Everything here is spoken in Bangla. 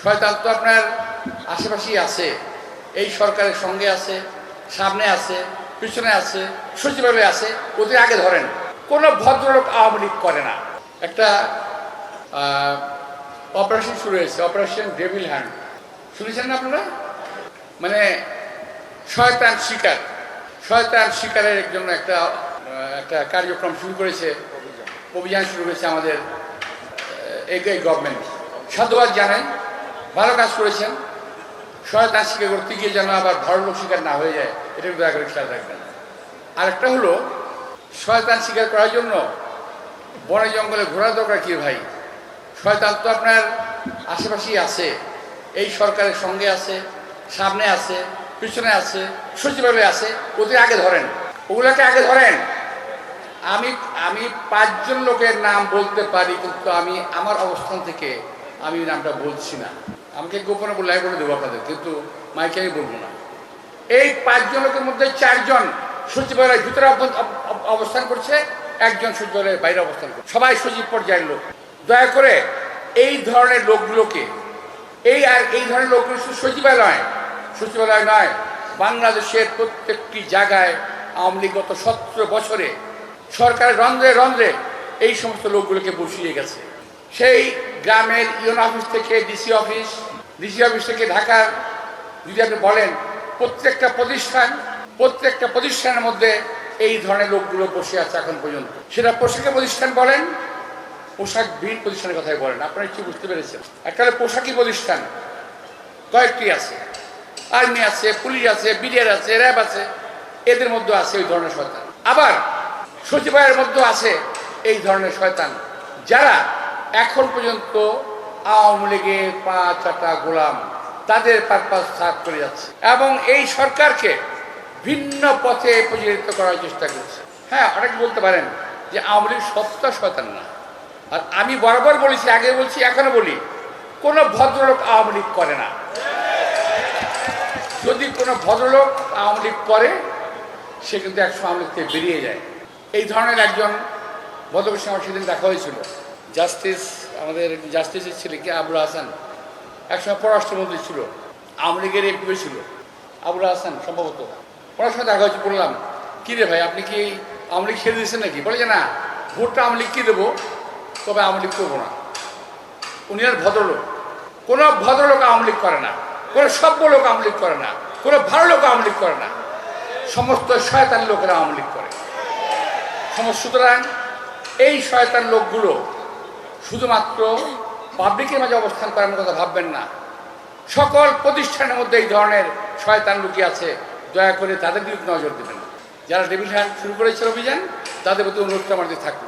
শয়তান তো আপনার আশেপাশেই আছে, এই সরকারের সঙ্গে আছে, সামনে আছে, পিছনে আছে, সচিবালয়ে আছে, ওদের আগে ধরেন। কোনো ভদ্রলোক আওয়ামী লীগ করে না। একটা অপারেশন শুরু হয়েছে, অপারেশন ডেভিল হ্যান্ড, শুনেছেন না আপনারা? মানে শয়তান শিকারের জন্য একটা কার্যক্রম শুরু করেছে, অভিযান শুরু করেছে আমাদের এই গভর্নমেন্ট। সাধুবাদ জানাই, ভালো কাজ করেছেন। শয়তান শিকার করতে গিয়ে যেন আবার ভরলোক শিকার না হয়ে যায়, এটা দয়া করে খেয়াল রাখবেন। আরেকটা হলো, শয়তান শিকার করার জন্য বনে জঙ্গলে ঘোরা দরকার কি ভাই? শয়তান তো আপনার আশেপাশেই আছে, এই সরকারের সঙ্গে আছে, সামনে আছে, পিছনে আছে, সচিবালয়ে আছে, ওদের আগে ধরেন, ওগুলোকে আগে ধরেন। আমি 5 জন লোকের নাম বলতে পারি, কিন্তু আমি আমার অবস্থান থেকে আমি নামটা বলছি না। আমাকে গোপনে বলে বলে দেবো আপনাদের, কিন্তু মাইকে আমি বলবো না। এই 5 জন লোকের মধ্যে 4 জন সচিবালয়ের ভিতরে অবস্থান করছে, 1 জন সচিবালয়ের বাইরে অবস্থান করছে, সবাই সচিব পর্যায়ের লোক। দয়া করে এই ধরনের লোকগুলোকে, এই ধরনের লোকগুলো শুধু সচিবালয় নয়, বাংলাদেশের প্রত্যেকটি জায়গায় আওয়ামী লীগ গত 17 বছরে সরকারের রন্ধ্রে রন্ধ্রে এই সমস্ত লোকগুলোকে বসিয়ে গেছে। সেই গ্রামের ইউএন অফিস থেকে ডিসি অফিস থেকে ঢাকার, যদি আপনি বলেন প্রত্যেকটা প্রতিষ্ঠানের মধ্যে এই ধরনের লোকগুলো বসে আছে এখন পর্যন্ত। সেটা পোশাকের প্রতিষ্ঠান বলেন, পোশাকবিহীন প্রতিষ্ঠানের কথাই বলেন, আপনারা কি বুঝতে পেরেছেন? একটা পোশাকি প্রতিষ্ঠান কয়েকটি আছে, আর্মি আছে, পুলিশ আছে, বিডিআর আছে, র্যাব আছে, এদের মধ্যে আছে ওই ধরনের শয়তান। আবার সচিবালয়ের মধ্যে আছে এই ধরনের শয়তান, যারা এখন পর্যন্ত আওয়ামী লীগের 5 গোলাম, তাদের পারপাস সার্ভ করে যাচ্ছে এবং এই সরকারকে ভিন্ন পথে পরিচালিত করার চেষ্টা করছে। হ্যাঁ, অনেকে বলতে পারেন যে আওয়ামী লীগ সবটা শয়তান না। আর আমি বরাবর বলেছি, আগে বলছি, এখনো বলি, কোনো ভদ্রলোক আওয়ামী লীগ করে না। যদি কোনো ভদ্রলোক আওয়ামী লীগ করে, সে কিন্তু 100 আওয়ামী লীগ থেকে বেরিয়ে যায়। এই ধরনের একজন ভদ্রলোকের সঙ্গে সেদিন দেখা হয়েছিল, আমাদের জাস্টিসের ছেলে কি আবুল হাসান, একসময় পররাষ্ট্রমন্ত্রী ছিল, আওয়ামী লীগের এমপি ছিল আবুল হাসান সম্ভবত। ওনার সঙ্গে দেখা হয়েছে, বললাম কী রে ভাই, আপনি কি আওয়ামী লীগ ছেড়ে দিয়েছেন নাকি? বলে যে না, ভোটটা আওয়ামী লীগকে দেবো, তবে আওয়ামী লীগ করবো না। উনি আর ভদ্রলোক। কোনো ভদ্রলোক আওয়ামী লীগ করে না, কোনো সভ্য লোক আওয়ামী লীগ করে না, কোনো ভালো লোক আওয়ামী লীগ করে না, সমস্ত শয়তান লোকেরা আওয়ামী লীগ করে। সুতরাং এই শয়তান লোকগুলো শুধুমাত্র পাবলিকের মাঝে অবস্থান করার কথা ভাববেন না। সকল প্রতিষ্ঠানের মধ্যে এই ধরনের শয়তান লুকিয়ে আছে, দয়া করে তাদের দিকে নজর দেবেন। যারা ডেভিল হ্যান্ড শুরু করেছিল অভিযান, তাদের প্রতি অনুরোধটা আমাদের থাকবে।